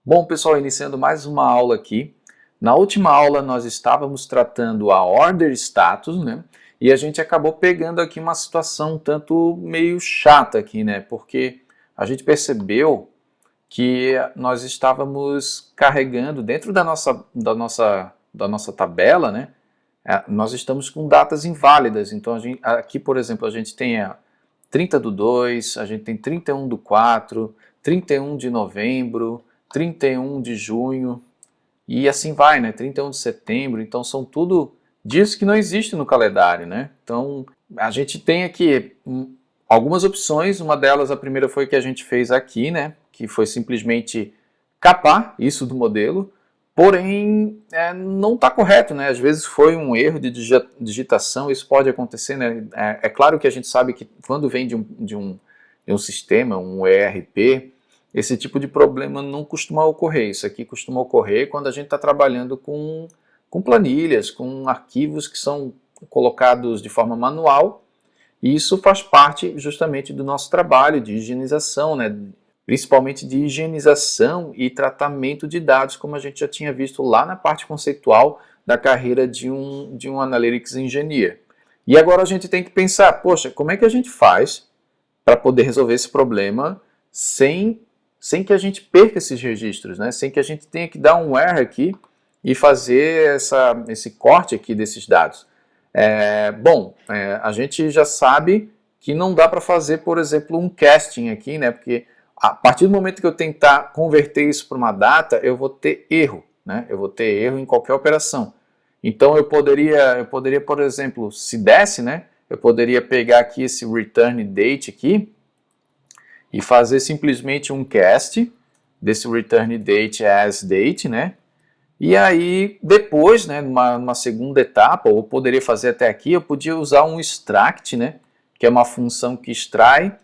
Bom, pessoal, iniciando mais uma aula aqui. Na última aula nós estávamos tratando a order status, né? E a gente acabou pegando aqui uma situação um tanto meio chata aqui, né? Porque a gente percebeu que nós estávamos carregando dentro da nossa tabela, né? Nós estamos com datas inválidas. Então aqui, por exemplo, a gente tem a 30/2, a gente tem 31/4, 31 de novembro, 31 de junho e assim vai, né? 31 de setembro. Então são tudo dias que não existem no calendário, né? Então a gente tem aqui algumas opções. Uma delas, a primeira foi que a gente fez aqui, né? Que foi simplesmente capar isso do modelo. Porém, não está correto, né? Às vezes foi um erro de digitação, isso pode acontecer, né? É claro que a gente sabe que quando vem de um sistema, um ERP, esse tipo de problema não costuma ocorrer. Isso aqui costuma ocorrer quando a gente está trabalhando com planilhas, com arquivos que são colocados de forma manual, e isso faz parte justamente do nosso trabalho de higienização, né? Principalmente de higienização e tratamento de dados, como a gente já tinha visto lá na parte conceitual da carreira de um Analytics Engineer. E agora a gente tem que pensar, poxa, como é que a gente faz para poder resolver esse problema sem que a gente perca esses registros, né? Sem que a gente tenha que dar um erro aqui e fazer esse corte aqui desses dados. A gente já sabe que não dá para fazer, por exemplo, um casting aqui, né? Porque a partir do momento que eu tentar converter isso para uma data, eu vou ter erro, né? Eu vou ter erro em qualquer operação. Então eu poderia, por exemplo, se desse, né? Eu poderia pegar aqui esse return date aqui e fazer simplesmente um cast desse return date as date, né? E aí depois, né, numa segunda etapa, ou poderia fazer até aqui, eu podia usar um extract, né? Que é uma função que extrai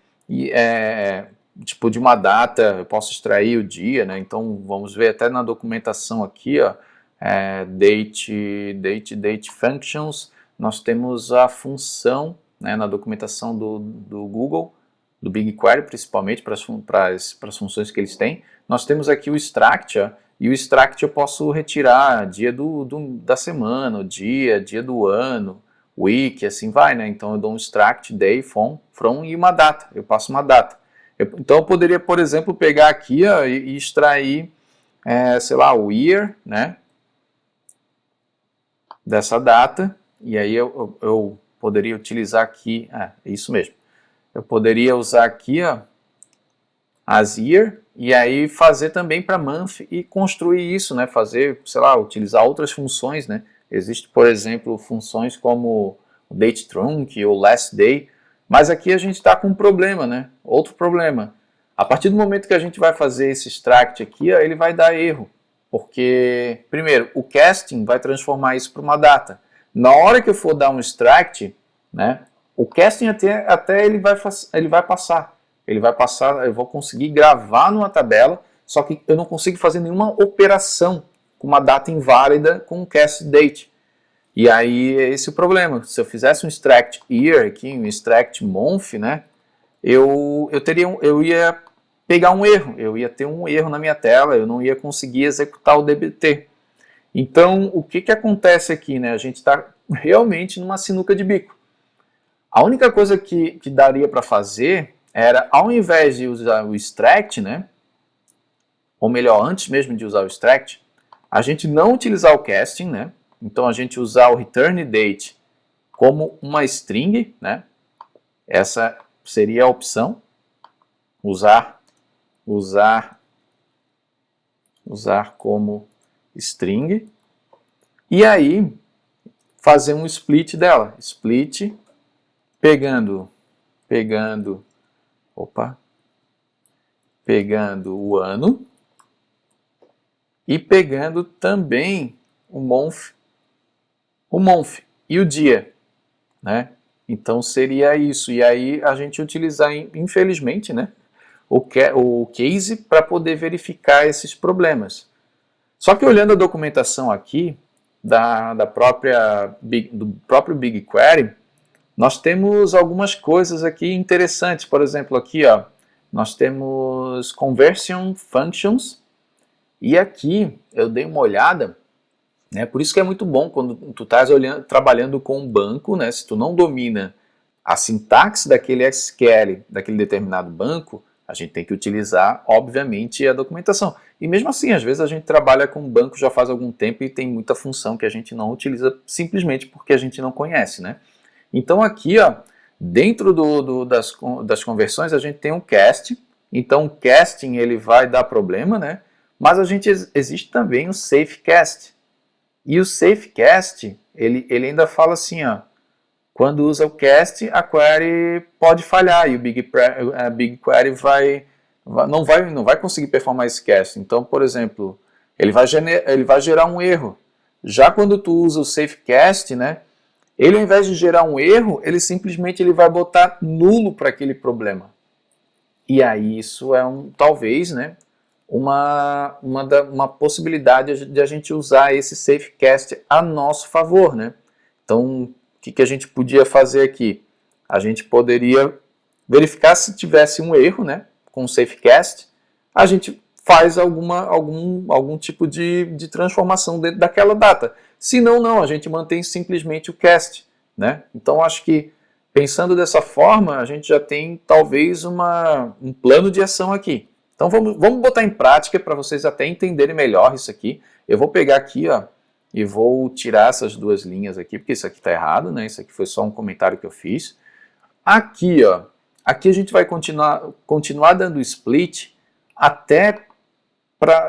tipo de uma data, eu posso extrair o dia, né? Então vamos ver até na documentação aqui, ó, date functions, nós temos a função, né, na documentação do Google, do BigQuery, principalmente para as funções que eles têm. Nós temos aqui o extract, ó, e o extract eu posso retirar dia da semana, o dia do ano, week, assim vai, né? Então eu dou um extract day from e uma data, eu passo uma data. Então eu poderia, por exemplo, pegar aqui ó, e extrair, sei lá, o year, né, dessa data, e aí eu poderia utilizar aqui, isso mesmo, eu poderia usar aqui ó, as year, e aí fazer também para month e construir isso, né, fazer, sei lá, utilizar outras funções, né, existe, por exemplo, funções como o date trunc ou last day, mas aqui a gente está com um problema, né, outro problema. A partir do momento que a gente vai fazer esse extract aqui, ó, ele vai dar erro, porque, primeiro, o casting vai transformar isso para uma data. Na hora que eu for dar um extract, né, o casting até ele vai passar, eu vou conseguir gravar numa tabela, só que eu não consigo fazer nenhuma operação com uma data inválida com um cast date. E aí é esse o problema. Se eu fizesse um extract year aqui, um extract month, né, eu ia pegar um erro, eu ia ter um erro na minha tela, eu não ia conseguir executar o DBT. Então, o que acontece aqui, né? A gente está realmente numa sinuca de bico. A única coisa que daria para fazer era, ao invés de usar o extract, né? Ou melhor, antes mesmo de usar o extract, a gente não utilizar o casting, né? Então a gente usar o return date como uma string, né? Essa seria a opção, usar como string, e aí fazer um split dela, split pegando o ano e pegando também o month e o dia, né? Então seria isso, e aí a gente utilizar, infelizmente, né, o case para poder verificar esses problemas. Só que olhando a documentação aqui do próprio BigQuery, nós temos algumas coisas aqui interessantes. Por exemplo, aqui ó, nós temos conversion functions E aqui eu dei uma olhada, né? Por isso que é muito bom quando tu estás trabalhando com um banco, né? Se tu não domina a sintaxe daquele SQL, daquele determinado banco, a gente tem que utilizar, obviamente, a documentação. E mesmo assim, às vezes a gente trabalha com um banco já faz algum tempo e tem muita função que a gente não utiliza simplesmente porque a gente não conhece, né? Então aqui, ó, dentro das conversões, a gente tem um cast. Então o casting ele vai dar problema, né? Mas existe também o safe cast. E o safe cast, ele ainda fala assim, ó, quando usa o cast, a query pode falhar e o BigQuery não vai conseguir performar esse cast. Então, por exemplo, ele vai gerar um erro. Já quando tu usa o safe cast, né, ele ao invés de gerar um erro, ele simplesmente vai botar nulo para aquele problema. E aí isso é talvez, né, uma possibilidade de a gente usar esse safe cast a nosso favor, né? Então, o que a gente podia fazer aqui? A gente poderia verificar se tivesse um erro, né, com o safecast, a gente faz algum tipo de transformação dentro daquela data. Se não, não, a gente mantém simplesmente o cast, né? Então, acho que pensando dessa forma, a gente já tem talvez um plano de ação aqui. Então, vamos botar em prática para vocês até entenderem melhor isso aqui. Eu vou pegar aqui, ó, e vou tirar essas duas linhas aqui, porque isso aqui está errado, né? Isso aqui foi só um comentário que eu fiz. Aqui, ó, aqui a gente vai continuar dando split até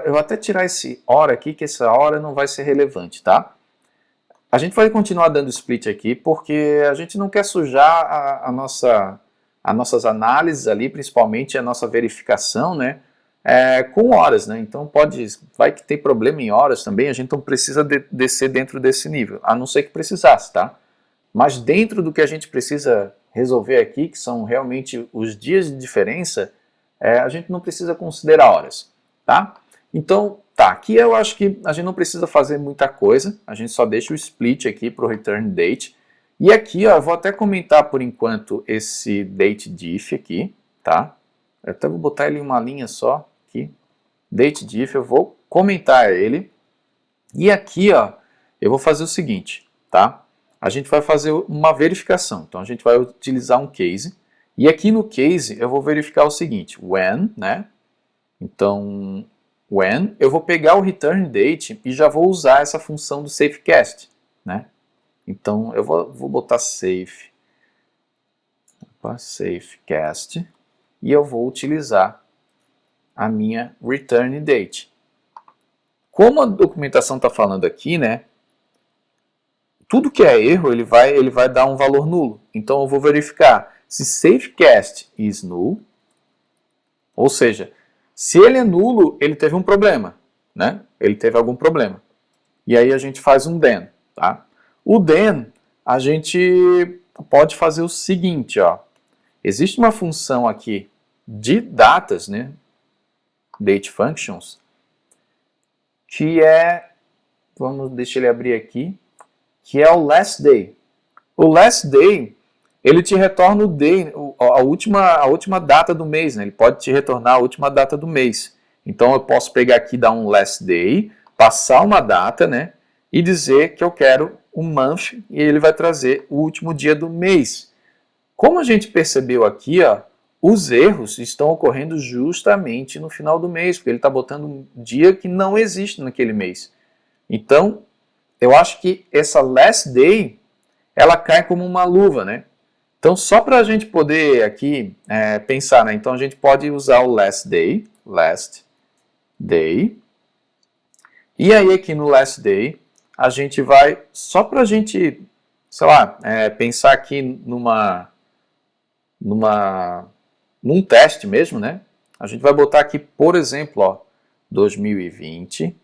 eu até tirar esse hora aqui, que essa hora não vai ser relevante, tá? A gente vai continuar dando split aqui porque a gente não quer sujar as nossas análises ali, principalmente a nossa verificação, né? Com horas, né? Então vai que tem problema em horas também, a gente não precisa descer dentro desse nível, a não ser que precisasse, tá? Mas dentro do que a gente precisa resolver aqui, que são realmente os dias de diferença, a gente não precisa considerar horas, tá? Então, tá, aqui eu acho que a gente não precisa fazer muita coisa, a gente só deixa o split aqui para o return date. E aqui, ó, eu vou até comentar por enquanto esse date diff aqui, tá? Eu até vou botar ele em uma linha só, aqui. Date diff, eu vou comentar ele. E aqui, ó, eu vou fazer o seguinte, tá? A gente vai fazer uma verificação. Então, a gente vai utilizar um case. E aqui no case, eu vou verificar o seguinte, when, né? Então, when, eu vou pegar o return date e já vou usar essa função do safecast, né? Então, eu vou botar safecast e eu vou utilizar a minha return date. Como a documentação está falando aqui, né? Tudo que é erro, ele vai dar um valor nulo. Então, eu vou verificar se safecast is null, ou seja, se ele é nulo, ele teve um problema, né? Ele teve algum problema. E aí a gente faz um then, tá? O then, a gente pode fazer o seguinte, ó. Existe uma função aqui de datas, né? Date functions, que deixa ele abrir aqui, que é o last day. O last day, ele te retorna o day, a última data do mês, né? Ele pode te retornar a última data do mês. Então eu posso pegar aqui, dar um last day, passar uma data, né? E dizer que eu quero um month e ele vai trazer o último dia do mês. Como a gente percebeu aqui, ó, os erros estão ocorrendo justamente no final do mês, porque ele está botando um dia que não existe naquele mês. Então, eu acho que essa last day, ela cai como uma luva, né? Então, só para a gente poder aqui pensar, né? Então, a gente pode usar o last day, e aí aqui no last day, a gente vai, só para a gente, sei lá, pensar aqui num teste mesmo, né? A gente vai botar aqui, por exemplo, ó, 2020.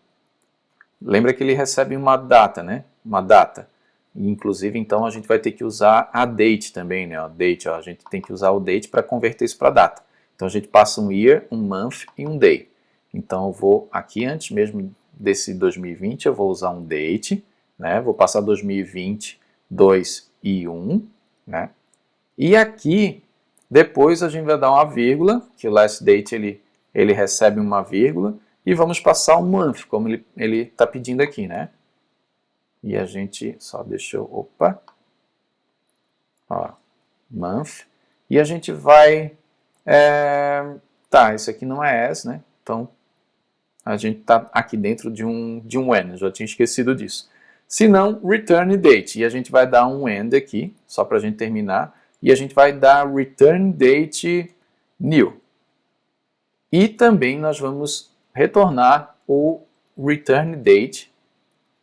Lembra que ele recebe uma data, né? Uma data. Inclusive, então, a gente vai ter que usar a date também, né? Date, ó, a gente tem que usar o date para converter isso para data. Então, a gente passa um year, um month e um day. Então, eu vou aqui, antes mesmo desse 2020, eu vou usar um date, né? Vou passar 2020, 2 e 1, né? E aqui, depois a gente vai dar uma vírgula, que o last date ele recebe uma vírgula, e vamos passar o month, como ele está pedindo aqui, né? E a gente só deixa eu, opa, ó, month, e a gente vai, tá, isso aqui não é as, né? Então a gente está aqui dentro de um when, eu já tinha esquecido disso. Se não, return date, e a gente vai dar um end aqui, só para a gente terminar, e a gente vai dar return date new. E também nós vamos retornar o return date,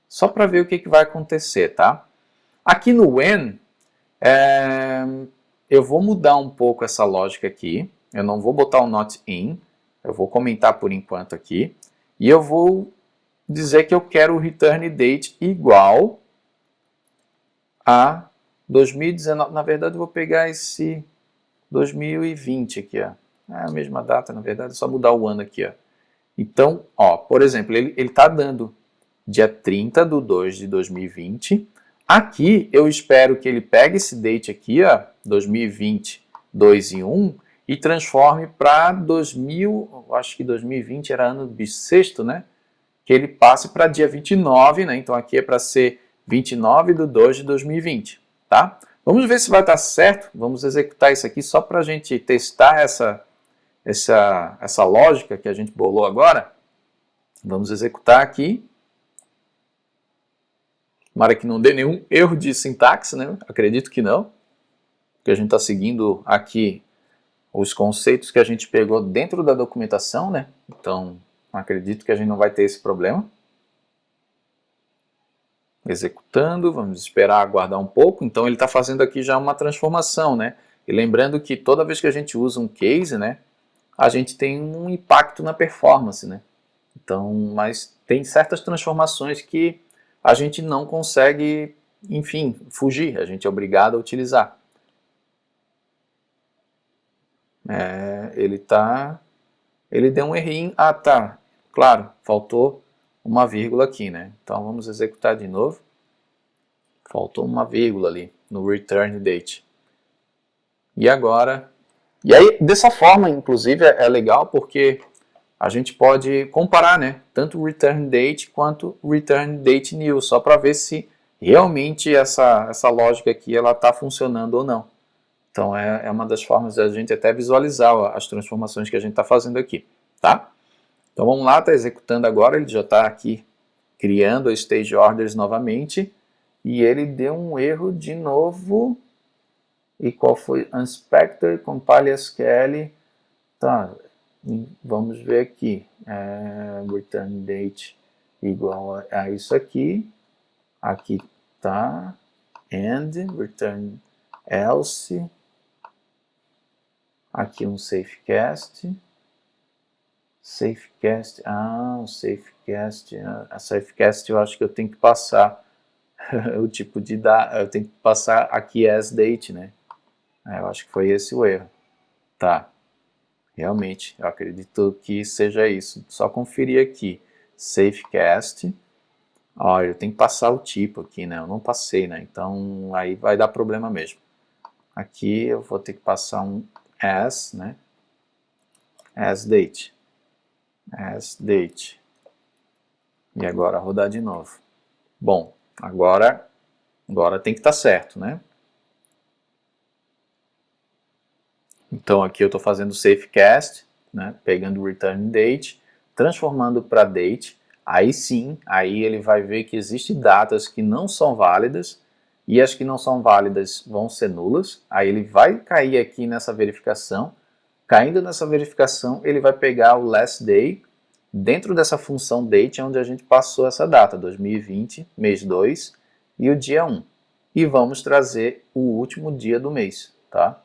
só para ver o que vai acontecer, tá? Aqui no when, eu vou mudar um pouco essa lógica aqui, eu não vou botar o not in, eu vou comentar por enquanto aqui, e eu vou dizer que eu quero o return date igual a 2019. Na verdade, eu vou pegar esse 2020 aqui, ó. É a mesma data, na verdade, é só mudar o ano aqui, ó. Então, ó, por exemplo, ele está dando dia 30/2 de 2020. Aqui, eu espero que ele pegue esse date aqui, ó, 2020, 2 e 1, e transforme para 2000, acho que 2020 era ano bissexto, né? Que ele passe para dia 29, né? Então aqui é para ser 29/2 de 2020, tá? Vamos ver se vai estar certo. Vamos executar isso aqui só para a gente testar essa lógica que a gente bolou agora. Vamos executar aqui. Tomara que não dê nenhum erro de sintaxe, né? Acredito que não, porque a gente está seguindo aqui os conceitos que a gente pegou dentro da documentação, né? Então, acredito que a gente não vai ter esse problema. Executando, vamos esperar aguardar um pouco. Então, ele está fazendo aqui já uma transformação, né? E lembrando que toda vez que a gente usa um case, né, a gente tem um impacto na performance, né? Então, mas tem certas transformações que a gente não consegue, enfim, fugir, a gente é obrigado a utilizar. Ele deu um errinho, ah tá, claro, faltou uma vírgula aqui, né? Então vamos executar de novo. Faltou uma vírgula ali no return date. E agora, e aí dessa forma, inclusive, é legal porque a gente pode comparar, né, tanto o return date quanto o return date new, só para ver se realmente essa lógica aqui ela está funcionando ou não. Então é uma das formas da gente até visualizar as transformações que a gente está fazendo aqui, tá? Então vamos lá, está executando agora, ele já está aqui criando a stage orders novamente e ele deu um erro de novo. E qual foi? Inspector, compile SQL. Tá, vamos ver aqui. Return date igual a isso aqui. Aqui tá. And, return else. Aqui um safecast. Safecast, um safecast. A safecast eu acho que eu tenho que passar o tipo de data. Eu tenho que passar aqui as date, né? Eu acho que foi esse o erro. Tá. Realmente, eu acredito que seja isso. Só conferir aqui. Safecast. Ó, eu tenho que passar o tipo aqui, né? Eu não passei, né? Então, aí vai dar problema mesmo. Aqui eu vou ter que passar um as, né? As date. As date. E agora rodar de novo. Bom, agora tem que estar certo, né? Então aqui eu estou fazendo safecast, né, pegando o return date, transformando para date, aí sim, aí ele vai ver que existem datas que não são válidas, e as que não são válidas vão ser nulas, aí ele vai cair aqui nessa verificação, caindo nessa verificação ele vai pegar o last day, dentro dessa função date, onde a gente passou essa data, 2020, mês 2, e o dia 1, e vamos trazer o último dia do mês, tá?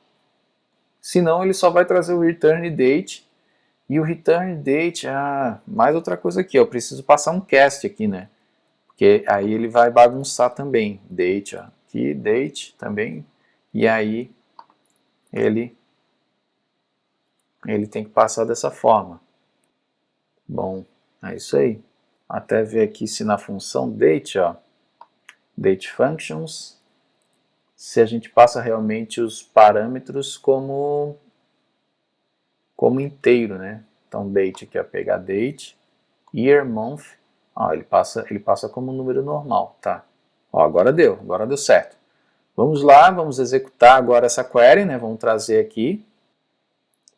Senão ele só vai trazer o return date. E o return date, mais outra coisa aqui, eu preciso passar um cast aqui, né? Porque aí ele vai bagunçar também. Date, ó. Aqui, date também. E aí ele tem que passar dessa forma. Bom, é isso aí. Até ver aqui se na função date, ó, date functions, se a gente passa realmente os parâmetros como inteiro, né? Então date aqui, ó, pegar date, year, month, ó, ele passa como um número normal, tá? Ó, agora deu certo. Vamos lá, vamos executar agora essa query, né? Vamos trazer aqui.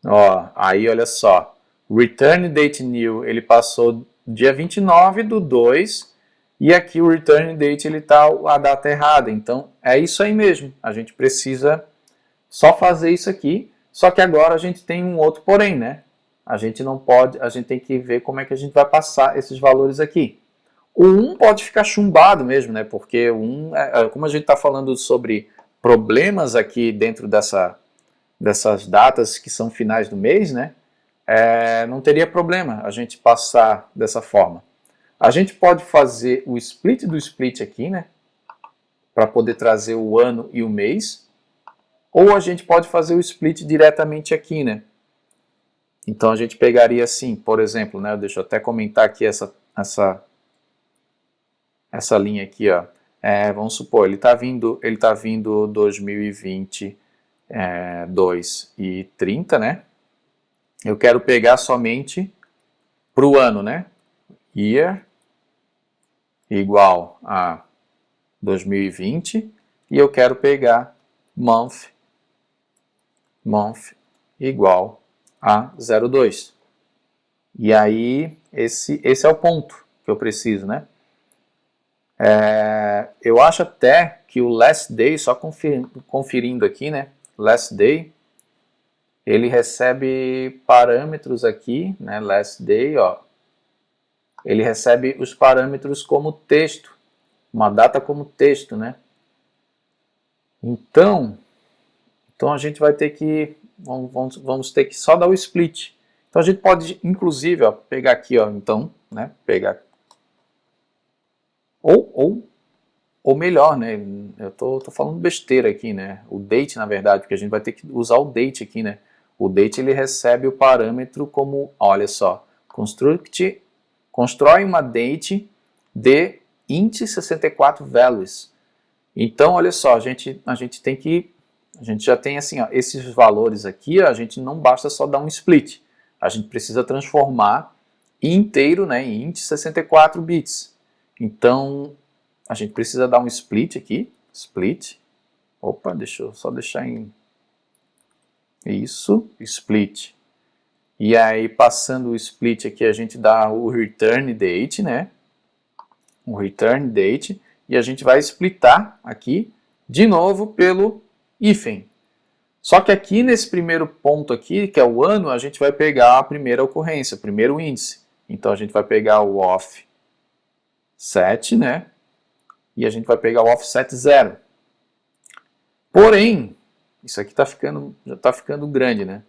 Ó, aí olha só, return date new, ele passou dia 29/2, e aqui o return date ele tá a data errada, então é isso aí mesmo, a gente precisa só fazer isso aqui, só que agora a gente tem um outro porém, né? A gente não pode, a gente tem que ver como é que a gente vai passar esses valores aqui. O 1 pode ficar chumbado mesmo, né? Porque o 1, como a gente está falando sobre problemas aqui dentro dessas datas que são finais do mês, né? Não teria problema a gente passar dessa forma. A gente pode fazer o split do split aqui, né? Para poder trazer o ano e o mês. Ou a gente pode fazer o split diretamente aqui, né? Então a gente pegaria assim, por exemplo, né? Deixa eu até comentar aqui essa linha aqui, ó. Vamos supor, ele está vindo 2020 2 e 30, né? Eu quero pegar somente para o ano, né? Year igual a 2020 e eu quero pegar month igual a 02. E aí, esse é o ponto que eu preciso, né? Eu acho até que o last day, só conferindo aqui, né? Last day, ele recebe parâmetros aqui, né? Last day, ó. Ele recebe os parâmetros como texto, uma data como texto, né? Então a gente vai ter que, vamos ter que só dar o split. Então a gente pode, inclusive, ó, pegar aqui, ó, então, né? Pegar ou melhor, né? Eu tô falando besteira aqui, né? O date, na verdade, porque a gente vai ter que usar o date aqui, né? O date ele recebe o parâmetro como, olha só, constrói uma date de int 64 values. Então, olha só, a gente já tem assim, ó, esses valores aqui, ó, a gente não basta só dar um split. A gente precisa transformar inteiro, né, em int 64 bits. Então, a gente precisa dar um split aqui, split. Opa, deixa eu só deixar em isso, split. E aí, passando o split aqui, a gente dá o return date, né? O return date, e a gente vai splitar aqui, de novo, pelo hífen. Só que aqui, nesse primeiro ponto aqui, que é o ano, a gente vai pegar a primeira ocorrência, o primeiro índice. Então, a gente vai pegar o offset, né? E a gente vai pegar o offset 0. Porém, isso aqui já está ficando grande, né?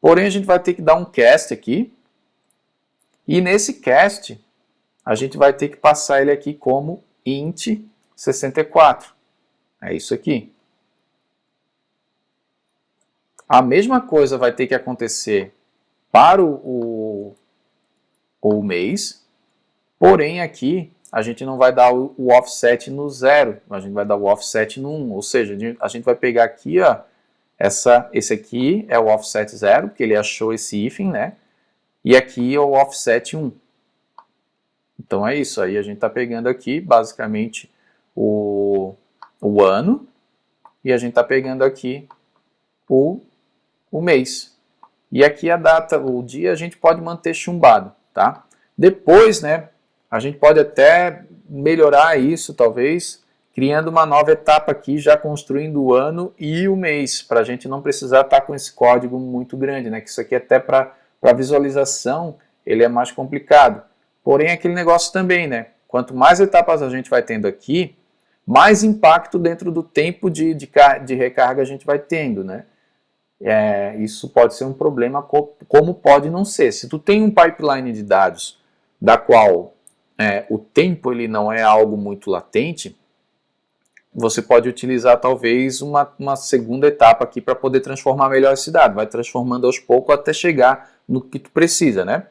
Porém, a gente vai ter que dar um cast aqui. E nesse cast, a gente vai ter que passar ele aqui como int 64. É isso aqui. A mesma coisa vai ter que acontecer para o mês, porém aqui a gente não vai dar o offset no 0, a gente vai dar o offset no 1, ou seja, a gente vai pegar aqui, ó, esse aqui é o offset 0, porque ele achou esse hífen, né? E aqui é o offset 1. Então é isso, aí a gente está pegando aqui basicamente o ano e a gente está pegando aqui o mês. E aqui a data, o dia, a gente pode manter chumbado, tá? Depois, né, a gente pode até melhorar isso, talvez, criando uma nova etapa aqui, já construindo o ano e o mês, para a gente não precisar estar com esse código muito grande, né? Que isso aqui até para visualização, ele é mais complicado. Porém, aquele negócio também, né? Quanto mais etapas a gente vai tendo aqui, mais impacto dentro do tempo de recarga a gente vai tendo, né? Isso pode ser um problema, como pode não ser. Se tu tem um pipeline de dados da qual o tempo ele não é algo muito latente, você pode utilizar talvez uma segunda etapa aqui para poder transformar melhor esse dado. Vai transformando aos poucos até chegar no que tu precisa, né?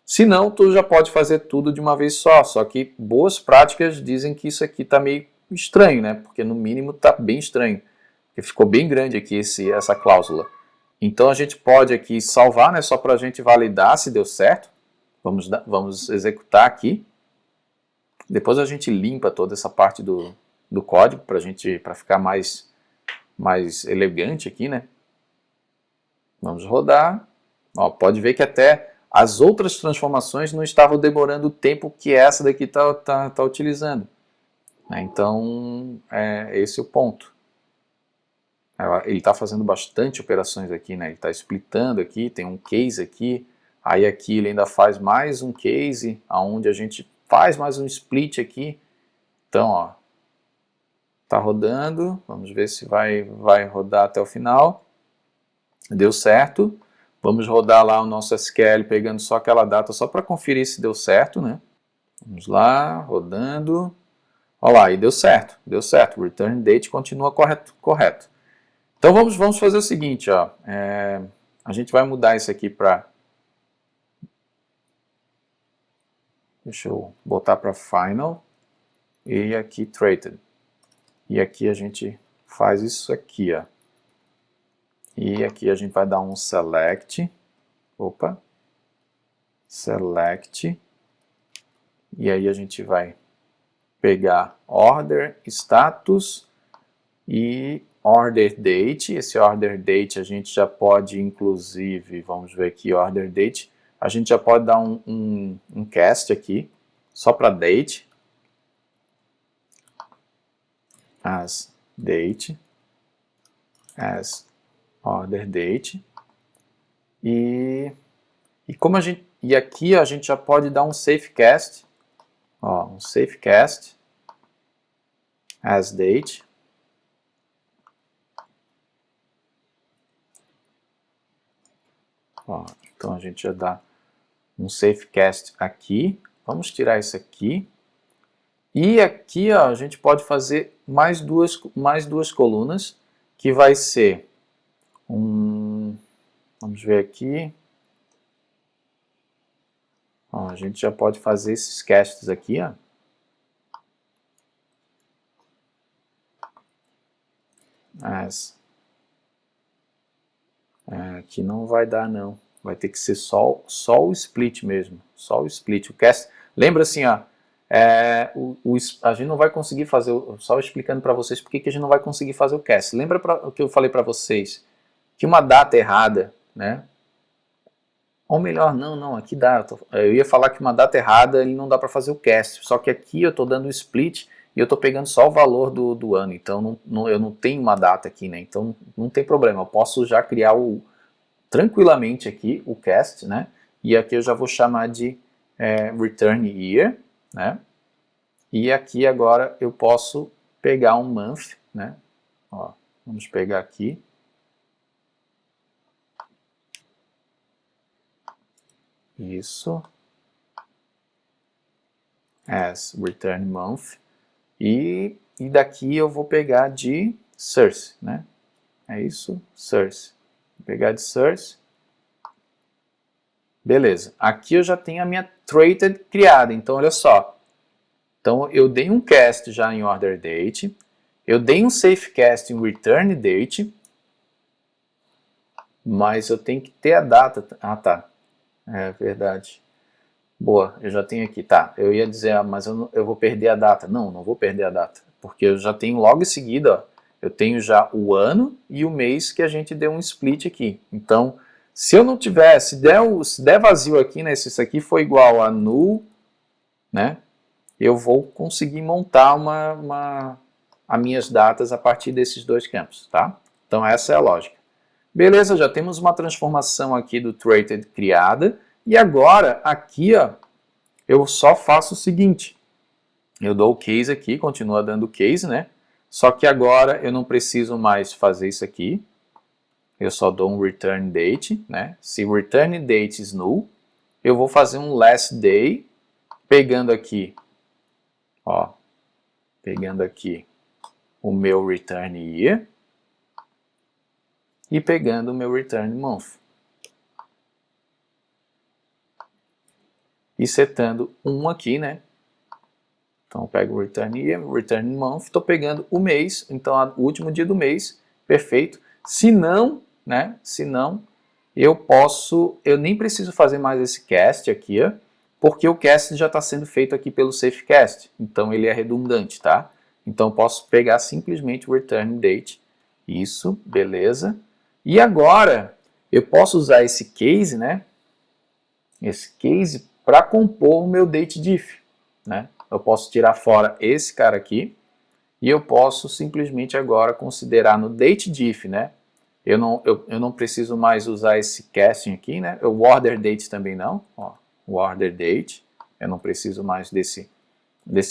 Se não, tu já pode fazer tudo de uma vez só que boas práticas dizem que isso aqui está meio estranho, né? Porque no mínimo está bem estranho. Porque ficou bem grande aqui essa cláusula. Então a gente pode aqui salvar, né? Só para a gente validar se deu certo. Vamos executar aqui. Depois a gente limpa toda essa parte do código para ficar mais elegante aqui, né? Vamos rodar. Ó, pode ver que até as outras transformações não estavam demorando o tempo que essa daqui está utilizando. Então, esse é o ponto. Ele está fazendo bastante operações aqui, né? Ele está splitando aqui, tem um case aqui, aí aqui ele ainda faz mais um case, onde a gente faz mais um split aqui. Então, ó, está rodando, vamos ver se vai rodar até o final. Deu certo. Vamos rodar lá o nosso SQL pegando só aquela data, só para conferir se deu certo, né? Vamos lá, rodando. Olha lá, e deu certo. O return date continua correto. Então vamos fazer o seguinte, ó. A gente vai mudar isso aqui para... Deixa eu botar para final. E aqui treated. E aqui a gente faz isso aqui, ó. E aqui a gente vai dar um select. Opa. Select. E aí a gente vai pegar order status e order date. Esse order date a gente já pode, inclusive, vamos ver aqui, order date. A gente já pode dar um cast aqui, só para date. As date. As order date. E aqui a gente já pode dar um safe cast. Ó, um safe cast as date. Ó, então a gente já dá um safe cast aqui. Vamos tirar isso aqui. E aqui, ó, a gente pode fazer mais duas colunas, que vai ser vamos ver aqui. Ó, a gente já pode fazer esses casts aqui, ó. Aqui não vai dar, não. Vai ter que ser só o split mesmo. Só o split. O cast. Lembra assim, ó. A gente não vai conseguir fazer. Só explicando para vocês porque que a gente não vai conseguir fazer o cast. Lembra o que eu falei para vocês? Que uma data errada, né? Ou melhor, não, aqui dá. Eu ia falar que uma data errada ele não dá para fazer o cast. Só que aqui eu estou dando o split e eu estou pegando só o valor do ano. Então eu não tenho uma data aqui, né? Então não tem problema. Eu posso já criar tranquilamente aqui o cast, né? E aqui eu já vou chamar de return year, né? E aqui agora eu posso pegar um month, né? Ó, vamos pegar aqui. Isso. As return month. E daqui eu vou pegar de source, né? É isso, source. Vou pegar de source. Beleza. Aqui eu já tenho a minha treated criada. Então, olha só. Então, eu dei um cast já em order date. Eu dei um safe cast em return date. Mas eu tenho que ter a data. Ah, tá. É verdade. Boa, eu já tenho aqui. Tá, eu ia dizer, mas eu vou perder a data. Não vou perder a data. Porque eu já tenho logo em seguida, ó, eu tenho já o ano e o mês que a gente deu um split aqui. Então, se eu não tiver, se der vazio aqui, né, se isso aqui for igual a null, né, eu vou conseguir montar as minhas datas a partir desses dois campos, tá? Então essa é a lógica. Beleza, já temos uma transformação aqui do treated criada, e agora aqui, ó, eu só faço o seguinte, eu dou o case aqui, continua dando case, né? Só que agora eu não preciso mais fazer isso aqui, eu só dou um return date, né? Se return date is null, eu vou fazer um last day, pegando aqui, ó, pegando aqui o meu return year e pegando o meu return month. E setando um aqui, né? Então eu pego o return year, return month, estou pegando o mês, então o último dia do mês, perfeito. Se não, né? Se não, eu nem preciso fazer mais esse cast aqui, ó. porque o cast já está sendo feito aqui pelo safecast, então ele é redundante, tá? Então eu posso pegar simplesmente o return date, isso, beleza. E agora eu posso usar esse case, né? Esse case para compor o meu date_diff, né? Eu posso tirar fora esse cara aqui e eu posso simplesmente agora considerar no date_diff, né? Eu não preciso mais usar esse casting aqui, né? O order date também não, ó, o order date, eu não preciso mais desse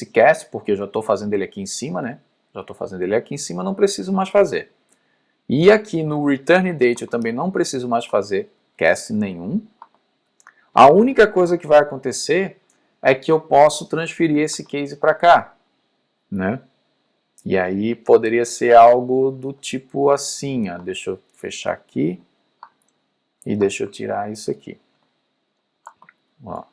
cast, porque eu já estou fazendo ele aqui em cima, né? Já estou fazendo ele aqui em cima, não preciso mais fazer. E aqui no return date eu também não preciso mais fazer cast nenhum. A única coisa que vai acontecer é que eu posso transferir esse case para cá, né? E aí poderia ser algo do tipo assim, ó. Deixa eu fechar aqui e deixa eu tirar isso aqui. Ó.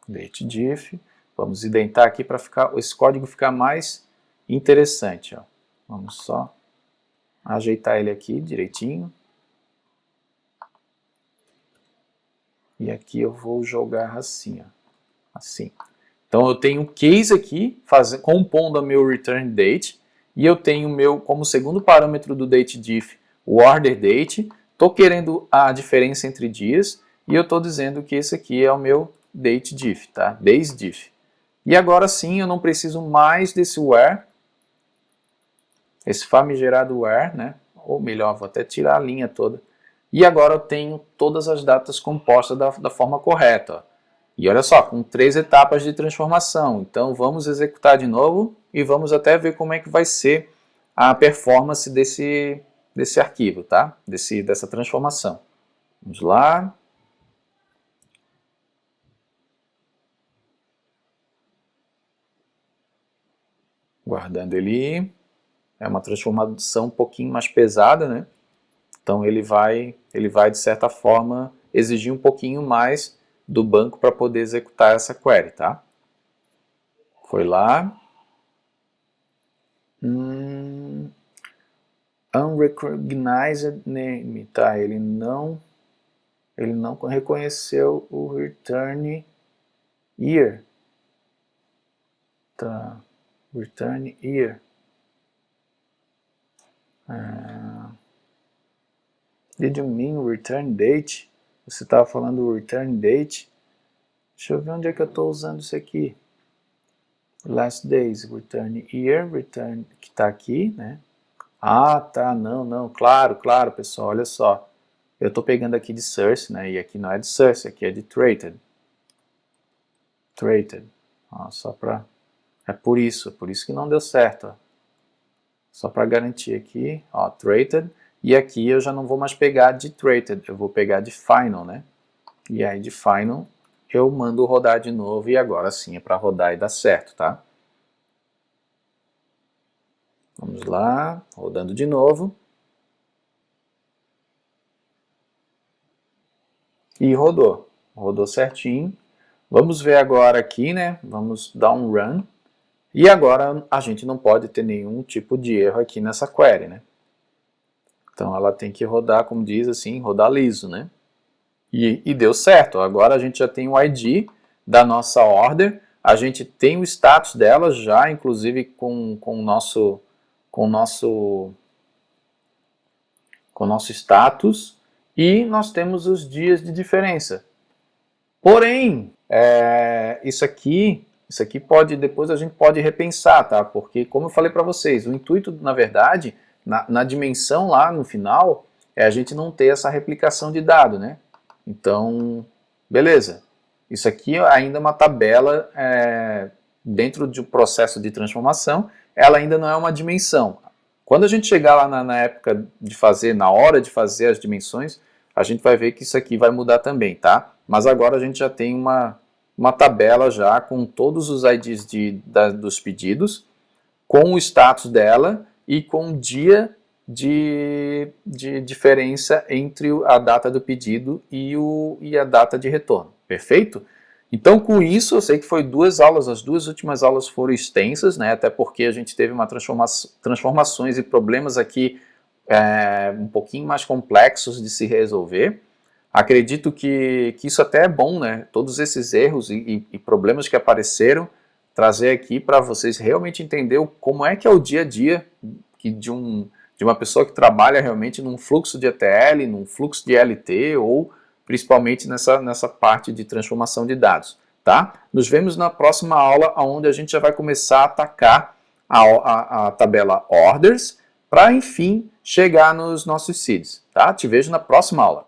Date_diff. Vamos indentar aqui para esse código ficar mais interessante, ó. Vamos só ajeitar ele aqui direitinho. E aqui eu vou jogar assim, ó. Assim. Então eu tenho um case aqui, compondo a meu return date, e eu tenho como segundo parâmetro do date_diff o order date, estou querendo a diferença entre dias, e eu estou dizendo que esse aqui é o meu date_diff, tá? Days_diff. E agora sim eu não preciso mais desse where, esse famigerado where, né? Ou melhor, vou até tirar a linha toda. E agora eu tenho todas as datas compostas da forma correta, ó. E olha só, com 3 etapas de transformação. Então vamos executar de novo e vamos até ver como é que vai ser a performance desse arquivo, tá? Dessa transformação. Vamos lá. Guardando ele. É uma transformação um pouquinho mais pesada, né? Então ele vai de certa forma exigir um pouquinho mais do banco para poder executar essa query, tá? Foi lá. Unrecognized name, tá? Ele não reconheceu o return year, tá? Return year. Did you mean return date? Você estava falando do return date? Deixa eu ver onde é que eu estou usando isso aqui. Last days, return year, return, que está aqui, né? Ah, tá, não, claro, pessoal, olha só. Eu estou pegando aqui de source, né? E aqui não é de source, aqui é de traded. Traded. Ó, só para... É por isso que não deu certo, ó. Só para garantir aqui, ó, traded. E aqui eu já não vou mais pegar de traded, eu vou pegar de final, né? E aí de final eu mando rodar de novo e agora sim é para rodar e dar certo, tá? Vamos lá, rodando de novo. E rodou certinho. Vamos ver agora aqui, né? Vamos dar um run. E agora a gente não pode ter nenhum tipo de erro aqui nessa query, né? Então ela tem que rodar, como diz assim, rodar liso, né? E deu certo. Agora a gente já tem o ID da nossa order, a gente tem o status dela já, inclusive com o nosso status, e nós temos os dias de diferença. Porém, isso aqui depois a gente pode repensar, tá? Porque, como eu falei para vocês, o intuito, na verdade, na dimensão lá no final, é a gente não ter essa replicação de dado, né? Então, beleza. Isso aqui ainda é uma tabela dentro de um processo de transformação, ela ainda não é uma dimensão. Quando a gente chegar lá na época de fazer, na hora de fazer as dimensões, a gente vai ver que isso aqui vai mudar também, tá? Mas agora a gente já tem uma tabela já com todos os IDs dos pedidos, com o status dela e com o dia de diferença entre a data do pedido e a data de retorno. Perfeito? Então, com isso, eu sei que foi 2 aulas, as 2 últimas aulas foram extensas, né? Até porque a gente teve transformações e problemas aqui um pouquinho mais complexos de se resolver. Acredito que isso até é bom, né? Todos esses erros e problemas que apareceram, trazer aqui para vocês realmente entenderem como é que é o dia a dia de uma pessoa que trabalha realmente num fluxo de ETL, num fluxo de LT ou principalmente nessa parte de transformação de dados, tá? Nos vemos na próxima aula, onde a gente já vai começar a atacar a tabela Orders para, enfim, chegar nos nossos seeds, tá? Te vejo na próxima aula.